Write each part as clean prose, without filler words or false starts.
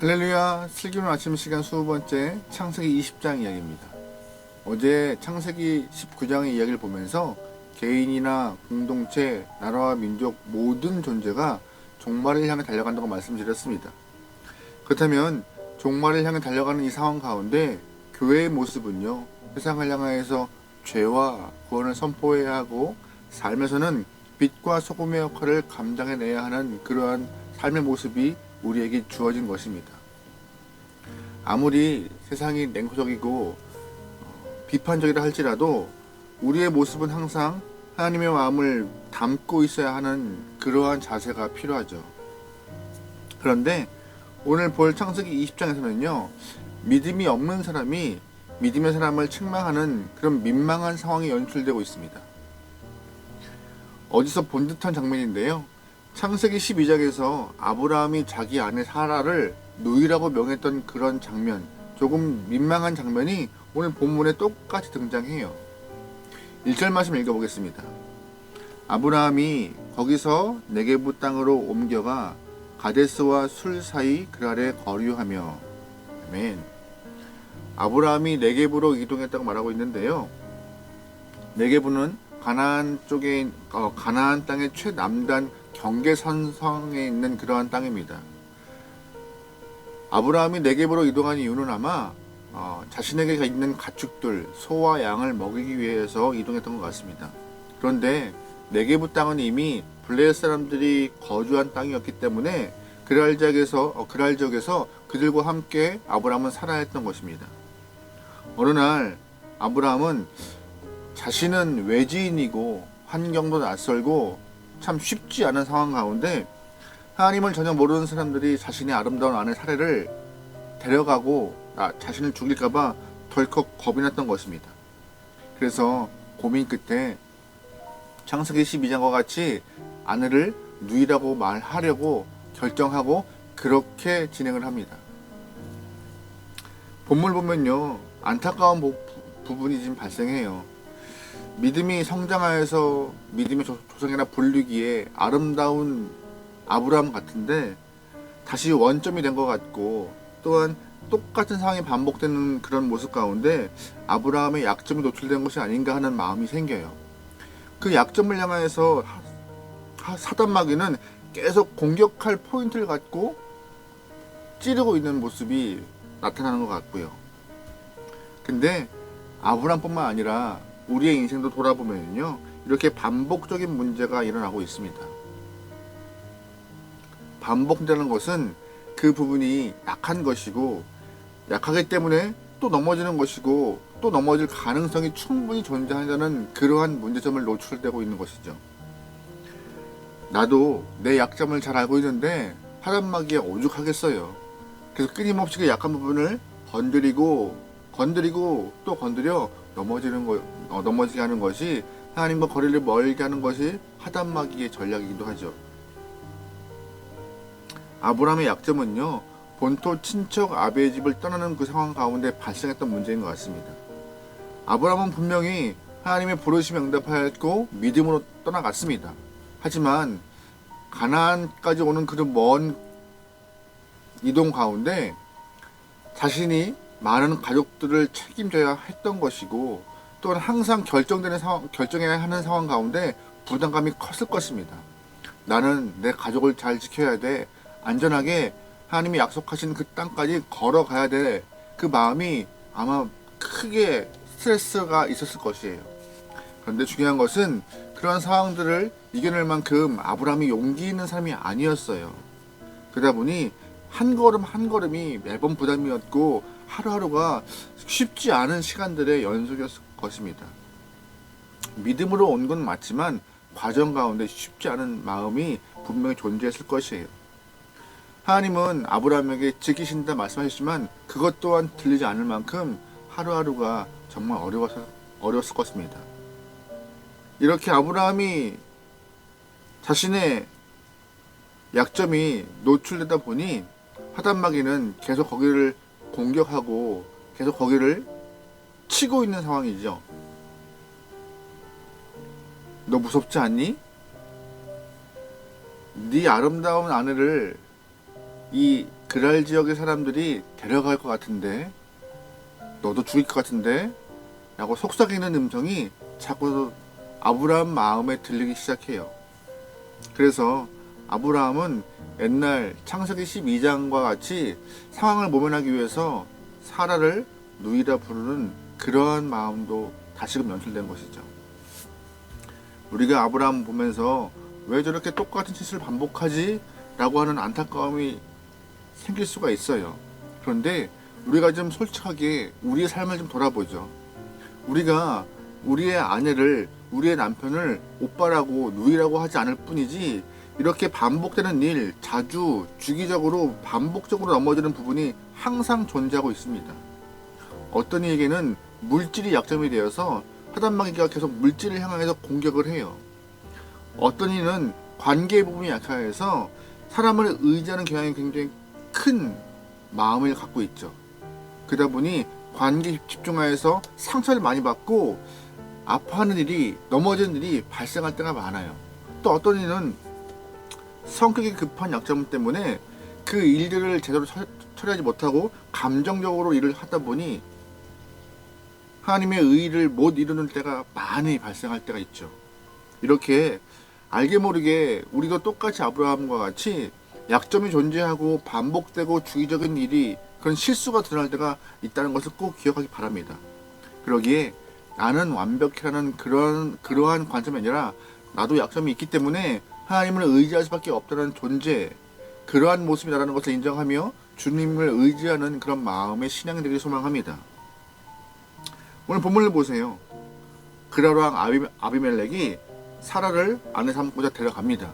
할렐루야. 슬기로운 아침 시간 20번째 창세기 20장 이야기입니다. 어제 창세기 19장의 이야기를 보면서 개인이나 공동체, 나라와 민족 모든 존재가 종말을 향해 달려간다고 말씀드렸습니다. 그렇다면 종말을 향해 달려가는 이 상황 가운데 교회의 모습은요, 세상을 향하여서 죄와 구원을 선포해야 하고 삶에서는 빛과 소금의 역할을 감당해내야 하는 그러한 삶의 모습이 우리에게 주어진 것입니다. 아무리 세상이 냉소적이고 비판적이라 할지라도 우리의 모습은 항상 하나님의 마음을 담고 있어야 하는 그러한 자세가 필요하죠. 그런데 오늘 볼 창세기 20장에서는요, 믿음이 없는 사람이 믿음의 사람을 책망하는 그런 민망한 상황이 연출되고 있습니다. 어디서 본 듯한 장면인데요. 창세기 12장에서 아브라함이 자기 아내 사라를 노이라고 명했던 그런 장면, 조금 민망한 장면이 오늘 본문에 똑같이 등장해요. 1절 말씀 읽어보겠습니다. 아브라함이 거기서 네게부 땅으로 옮겨가 가데스와 술 사이 그 아래 거류하며. 아멘. 아브라함이 네게부로 이동했다고 말하고 있는데요. 네게부는 가나안 쪽에 가나안 땅의 최남단 경계선상에 있는 그러한 땅입니다. 아브라함이 네게부로 이동한 이유는 아마 자신에게 있는 가축들, 소와 양을 먹이기 위해서 이동했던 것 같습니다. 그런데 네게부 땅은 이미 블레셋 사람들이 거주한 땅이었기 때문에 그랄 지역에서 그들과 함께 아브라함은 살아야 했던 것입니다. 어느 날 아브라함은 자신은 외지인이고 환경도 낯설고 참 쉽지 않은 상황 가운데 하나님을 전혀 모르는 사람들이 자신의 아름다운 아내 사례를 데려가고 자신을 죽일까봐 덜컥 겁이 났던 것입니다. 그래서 고민 끝에 창세기 12장과 같이 아내를 누이라고 말하려고 결정하고 그렇게 진행을 합니다. 본문을 보면요, 안타까운 부분이 지금 발생해요. 믿음이 성장하여서 믿음의 조상이라 불리기에 아름다운 아브라함 같은데 다시 원점이 된 것 같고, 또한 똑같은 상황이 반복되는 그런 모습 가운데 아브라함의 약점이 노출된 것이 아닌가 하는 마음이 생겨요. 그 약점을 향하여서 사단 마귀는 계속 공격할 포인트를 갖고 찌르고 있는 모습이 나타나는 것 같고요. 근데 아브라함뿐만 아니라 우리의 인생도 돌아보면요, 이렇게 반복적인 문제가 일어나고 있습니다. 반복되는 것은 그 부분이 약한 것이고, 약하기 때문에 또 넘어지는 것이고, 또 넘어질 가능성이 충분히 존재한다는 그러한 문제점을 노출되고 있는 것이죠. 나도 내 약점을 잘 알고 있는데 사단마귀에 오죽하겠어요. 그래서 끊임없이 그 약한 부분을 건드리고 또 건드려 넘어지게 하는 것이, 하나님과 거리를 멀게 하는 것이 사단마귀의 전략이기도 하죠. 아브라함의 약점은요, 본토 친척 아베의 집을 떠나는 그 상황 가운데 발생했던 문제인 것 같습니다. 아브라함은 분명히 하나님의 부르심에 응답하였고 믿음으로 떠나갔습니다. 하지만 가나안까지 오는 그 먼 이동 가운데 자신이 많은 가족들을 책임져야 했던 것이고, 또한 항상 결정해야 하는 상황 가운데 부담감이 컸을 것입니다. 나는 내 가족을 잘 지켜야 돼. 안전하게 하나님이 약속하신 그 땅까지 걸어가야 돼. 그 마음이 아마 크게 스트레스가 있었을 것이에요. 그런데 중요한 것은 그런 상황들을 이겨낼 만큼 아브라함이 용기 있는 사람이 아니었어요. 그러다 보니 한 걸음 한 걸음이 매번 부담이었고 하루하루가 쉽지 않은 시간들의 연속이었을 것입니다. 믿음으로 온 건 맞지만 과정 가운데 쉽지 않은 마음이 분명히 존재했을 것이에요. 하나님은 아브라함에게 지키신다 말씀하셨지만 그것 또한 들리지 않을 만큼 하루하루가 정말 어려웠을 것입니다. 이렇게 아브라함이 자신의 약점이 노출되다 보니 사단마귀는 계속 거기를 공격하고 계속 거기를 치고 있는 상황이죠. 너 무섭지 않니? 네 아름다운 아내를 이 그랄 지역의 사람들이 데려갈 것 같은데, 너도 죽일 것 같은데 라고 속삭이는 음성이 자꾸 아브라함 마음에 들리기 시작해요. 그래서 아브라함은 옛날 창세기 12장과 같이 상황을 모면하기 위해서 사라를 누이라 부르는 그러한 마음도 다시금 연출된 것이죠. 우리가 아브라함 보면서 왜 저렇게 똑같은 짓을 반복하지? 라고 하는 안타까움이 생길 수가 있어요. 그런데 우리가 좀 솔직하게 우리의 삶을 좀 돌아보죠. 우리가 우리의 아내를, 우리의 남편을 오빠라고 누이라고 하지 않을 뿐이지, 이렇게 반복되는 일, 자주 주기적으로 반복적으로 넘어지는 부분이 항상 존재하고 있습니다. 어떤 이에게는 물질이 약점이 되어서 하단마귀가 계속 물질을 향해서 공격을 해요. 어떤 이는 관계의 부분이 약해서 사람을 의지하는 경향이 굉장히 큰 마음을 갖고 있죠. 그러다 보니 관계에 집중하여서 상처를 많이 받고 아파하는 일이, 넘어지는 일이 발생할 때가 많아요. 또 어떤 이는 성격이 급한 약점 때문에 그 일들을 제대로 처리하지 못하고 감정적으로 일을 하다 보니 하나님의 의의를 못 이루는 때가 많이 발생할 때가 있죠. 이렇게 알게 모르게 우리도 똑같이 아브라함과 같이 약점이 존재하고 반복되고 주기적인 일이, 그런 실수가 드러날 때가 있다는 것을 꼭 기억하기 바랍니다. 그러기에 나는 완벽해라는 그러한 관점이 아니라 나도 약점이 있기 때문에 하나님을 의지할 수밖에 없다는 존재, 그러한 모습이라는 것을 인정하며 주님을 의지하는 그런 마음의 신앙이 되길 소망합니다. 오늘 본문을 보세요. 그라랑 아비멜렉이 사라를 아내 삼고자 데려갑니다.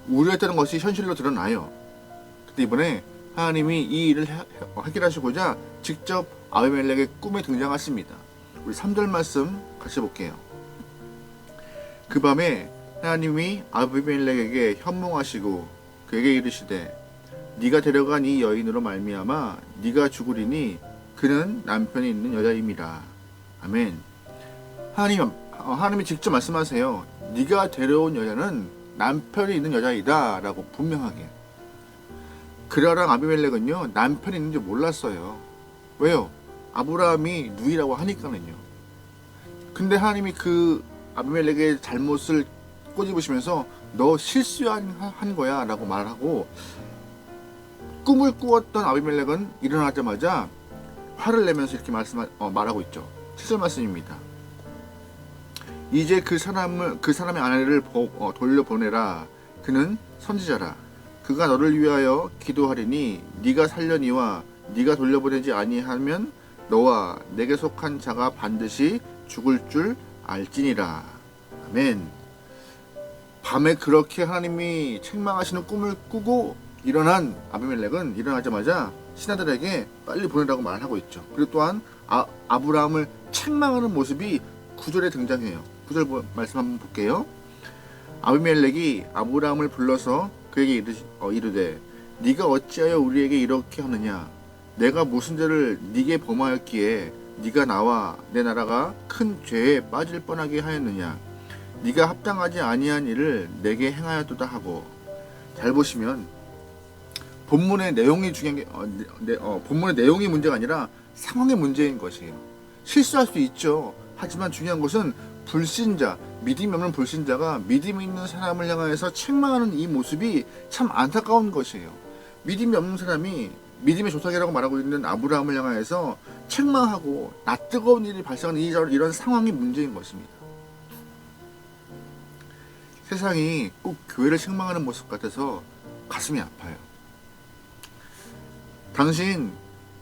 우려했던 것이 현실로 드러나요. 근데 이번에 하나님이 이 일을 해결하시고자 직접 아비멜렉의 꿈에 등장하십니다. 우리 3절 말씀 같이 볼게요. 그 밤에 하나님이 아비멜렉에게 현몽하시고 그에게 이르시되 네가 데려간 이 여인으로 말미암아 네가 죽으리니 그는 남편이 있는 여자임이라. 아멘. 하나님이 직접 말씀하세요. 네가 데려온 여자는 남편이 있는 여자이다 라고 분명하게. 그라랑 아비멜렉은요, 남편이 있는지 몰랐어요. 왜요? 아브라함이 누이라고 하니까는요. 근데 하나님이 그 아비멜렉의 잘못을 꼬집으시면서 너 실수한 거야 라고 말하고, 꿈을 꾸었던 아비멜렉은 일어나자마자 화를 내면서 이렇게 말하고 있죠. 7절 말씀입니다. 이제 그 사람의 아내를 돌려보내라. 그는 선지자라. 그가 너를 위하여 기도하리니 네가 살려니와 네가 돌려보내지 아니하면 너와 내게 속한 자가 반드시 죽을 줄 알지니라. 아멘. 밤에 그렇게 하나님이 책망하시는 꿈을 꾸고 일어난 아비멜렉은 일어나자마자 신하들에게 빨리 보내라고 말하고 있죠. 그리고 또한 아브라함을 책망하는 모습이 9절에 등장해요. 9절 말씀 한번 볼게요. 아비멜렉이 아브라함을 불러서 그에게 이르되 네가 어찌하여 우리에게 이렇게 하느냐? 내가 무슨 죄를 네게 범하였기에 네가 나와 내 나라가 큰 죄에 빠질 뻔하게 하였느냐? 네가 합당하지 아니한 일을 내게 행하였도다 하고. 잘 보시면 본문의 내용이 중요한 게 본문의 내용이 문제가 아니라 상황의 문제인 것이에요. 실수할 수 있죠. 하지만 중요한 것은 불신자, 믿음이 없는 불신자가 믿음이 있는 사람을 향해서 책망하는 이 모습이 참 안타까운 것이에요. 믿음이 없는 사람이 믿음의 조상이라고 말하고 있는 아브라함을 향해서 책망하고 낯뜨거운 일이 발생하는 이런 상황이 문제인 것입니다. 세상이 꼭 교회를 책망하는 모습 같아서 가슴이 아파요. 당신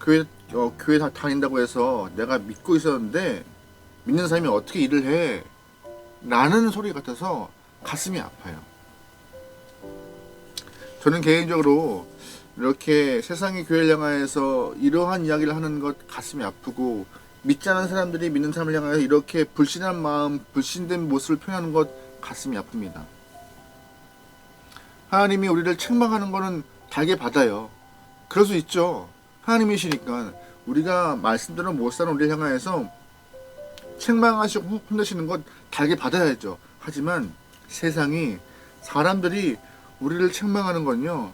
교회 다닌다고 해서 내가 믿고 있었는데 믿는 사람이 어떻게 일을 해? 라는 소리 같아서 가슴이 아파요. 저는 개인적으로 이렇게 세상의 교회를 향해서 이러한 이야기를 하는 것 가슴이 아프고, 믿지 않은 사람들이 믿는 사람을 향해서 이렇게 불신한 마음, 불신된 모습을 표현하는 것 가슴이 아픕니다. 하나님이 우리를 책망하는 거는 달게 받아요. 그럴 수 있죠. 하나님이시니까 우리가 말씀대로 못 사는 우리를 향해서 책망하시고 혼내시는 것 달게 받아야죠. 하지만 세상이, 사람들이 우리를 책망하는 건요,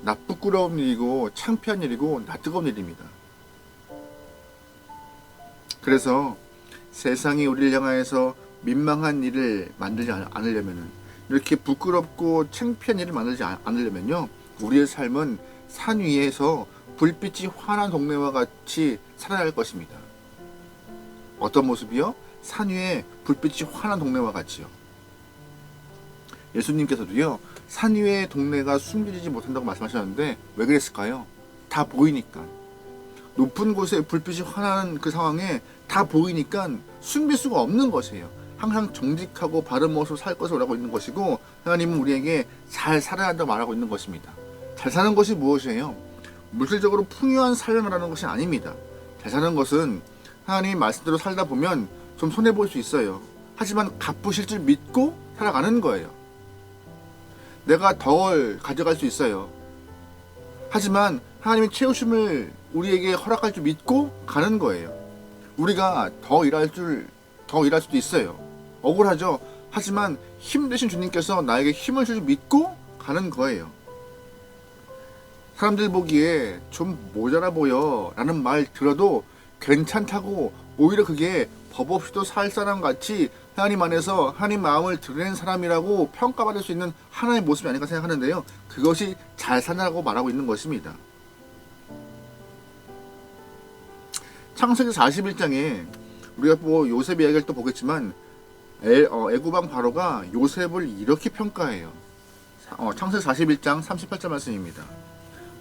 나 부끄러운 일이고 창피한 일이고 나 뜨거운 일입니다. 그래서 세상이 우리를 향하여서 민망한 일을 만들지 않으려면, 이렇게 부끄럽고 창피한 일을 만들지 않으려면요, 우리의 삶은 산 위에서 불빛이 환한 동네와 같이 살아야 할 것입니다. 어떤 모습이요? 산 위에 불빛이 환한 동네와 같이요. 예수님께서도요, 산 위의 동네가 숨기지 못한다고 말씀하셨는데 왜 그랬을까요? 다 보이니까. 높은 곳에 불빛이 환한 그 상황에 다 보이니까 숨길 수가 없는 것이에요. 항상 정직하고 바른 모습으로 살 것을 원하고 있는 것이고, 하나님은 우리에게 잘 살아야 한다고 말하고 있는 것입니다. 잘 사는 것이 무엇이에요? 물질적으로 풍요한 삶을 말하는 것이 아닙니다. 잘 사는 것은 하나님의 말씀대로 살다 보면 좀 손해볼 수 있어요. 하지만 갚으실 줄 믿고 살아가는 거예요. 내가 덜 가져갈 수 있어요. 하지만 하나님의 채우심을 우리에게 허락할 줄 믿고 가는 거예요. 우리가 더 일할 수도 있어요. 억울하죠. 하지만 힘 대신 주님께서 나에게 힘을 줄 줄 믿고 가는 거예요. 사람들 보기에 좀 모자라 보여 라는 말 들어도 괜찮다고, 오히려 그게 법 없이도 살 사람 같이 하나님 안에서 하나님 마음을 드러낸 사람이라고 평가받을 수 있는 하나의 모습이 아닐까 생각하는데요, 그것이 잘 산다고 말하고 있는 것입니다. 창세기 41장에 우리가 요셉 이야기를 또 보겠지만 애굽왕 바로가 요셉을 이렇게 평가해요. 창세기 41장 38절 말씀입니다.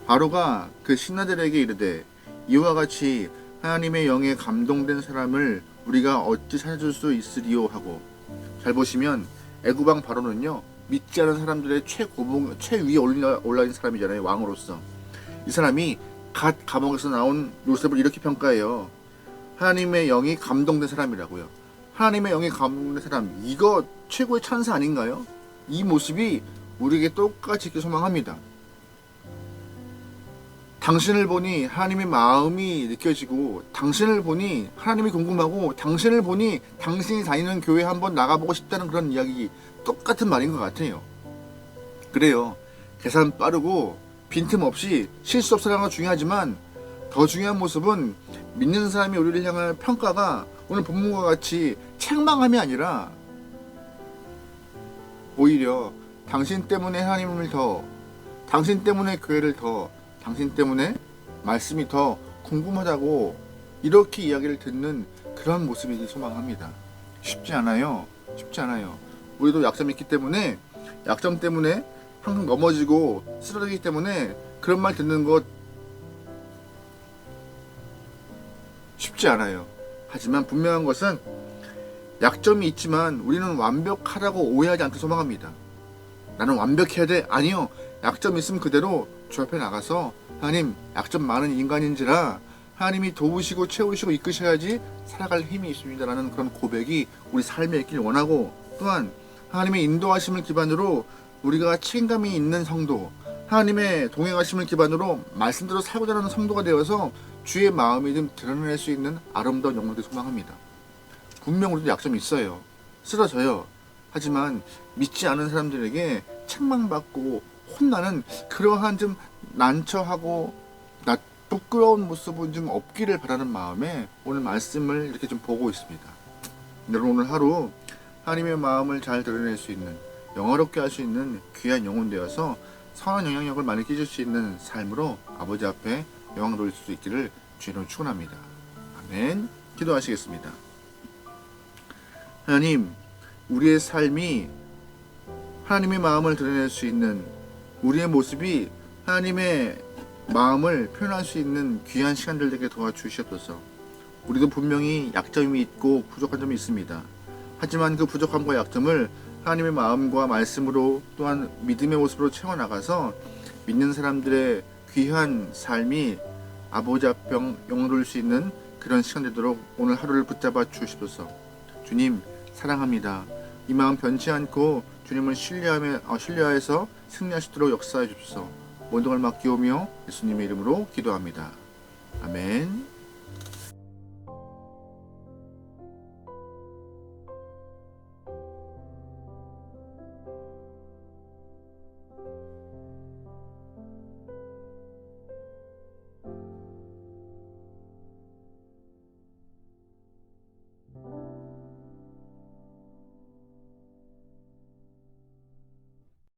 바로가 그 신하들에게 이르되 이와 같이 하나님의 영에 감동된 사람을 우리가 어찌 찾을 수 있으리요 하고. 잘 보시면 애굽왕 바로는요, 믿지 않은 사람들의 최위에 올라 있는 사람이잖아요. 왕으로서. 이 사람이 갓 감옥에서 나온 요셉을 이렇게 평가해요. 하나님의 영이 감동된 사람이라고요. 하나님의 영이 감동된 사람, 이거 최고의 찬사 아닌가요? 이 모습이 우리에게 똑같이 있길 소망합니다. 당신을 보니 하나님의 마음이 느껴지고, 당신을 보니 하나님이 궁금하고, 당신을 보니 당신이 다니는 교회 한번 나가보고 싶다는 그런 이야기, 똑같은 말인 것 같아요. 그래요. 계산 빠르고 빈틈없이 실수 없이 하는 건 중요하지만, 더 중요한 모습은 믿는 사람이 우리를 향한 평가가 오늘 본문과 같이 책망함이 아니라 오히려 당신 때문에 하나님을 더, 당신 때문에 교회를 더, 당신 때문에 말씀이 더 궁금하다고 이렇게 이야기를 듣는 그런 모습이길 소망합니다. 쉽지 않아요. 쉽지 않아요. 우리도 약점이 있기 때문에, 약점 때문에 항상 넘어지고 쓰러지기 때문에 그런 말 듣는 것 쉽지 않아요. 하지만 분명한 것은 약점이 있지만 우리는 완벽하다고 오해하지 않길 소망합니다. 나는 완벽해야 돼? 아니요. 약점 있으면 그대로 주 앞에 나가서 하나님, 약점 많은 인간인지라 하나님이 도우시고 채우시고 이끄셔야지 살아갈 힘이 있습니다 라는 그런 고백이 우리 삶에 있길 원하고, 또한 하나님의 인도하심을 기반으로 우리가 책임감이 있는 성도, 하나님의 동행하심을 기반으로 말씀대로 살고자 하는 성도가 되어서 주의 마음이 좀 드러낼 수 있는 아름다운 영혼들을 소망합니다. 분명 우리도 약점이 있어요. 쓰러져요. 하지만 믿지 않은 사람들에게 책망받고 혼나는 그러한 좀 난처하고 부끄러운 모습은 좀 없기를 바라는 마음에 오늘 말씀을 이렇게 좀 보고 있습니다. 여러분, 오늘 하루 하나님의 마음을 잘 드러낼 수 있는, 영화롭게 할 수 있는 귀한 영혼 되어서 선한 영향력을 많이 끼칠 수 있는 삶으로 아버지 앞에 영광 돌릴 수 있기를 주님으로 축원합니다. 아멘. 기도하시겠습니다. 하나님, 우리의 삶이 하나님의 마음을 드러낼 수 있는, 우리의 모습이 하나님의 마음을 표현할 수 있는 귀한 시간들 되게 도와주시옵소서. 우리도 분명히 약점이 있고 부족한 점이 있습니다. 하지만 그 부족함과 약점을 하나님의 마음과 말씀으로, 또한 믿음의 모습으로 채워나가서 믿는 사람들의 귀한 삶이 아버지 앞에 영광 돌릴 수 있는 그런 시간 되도록 오늘 하루를 붙잡아 주시옵소서. 주님, 사랑합니다. 이 마음 변치 않고 주님을 신뢰하여서 승리하시도록 역사해 주옵소서. 모든 걸 맡기오며 예수님의 이름으로 기도합니다. 아멘.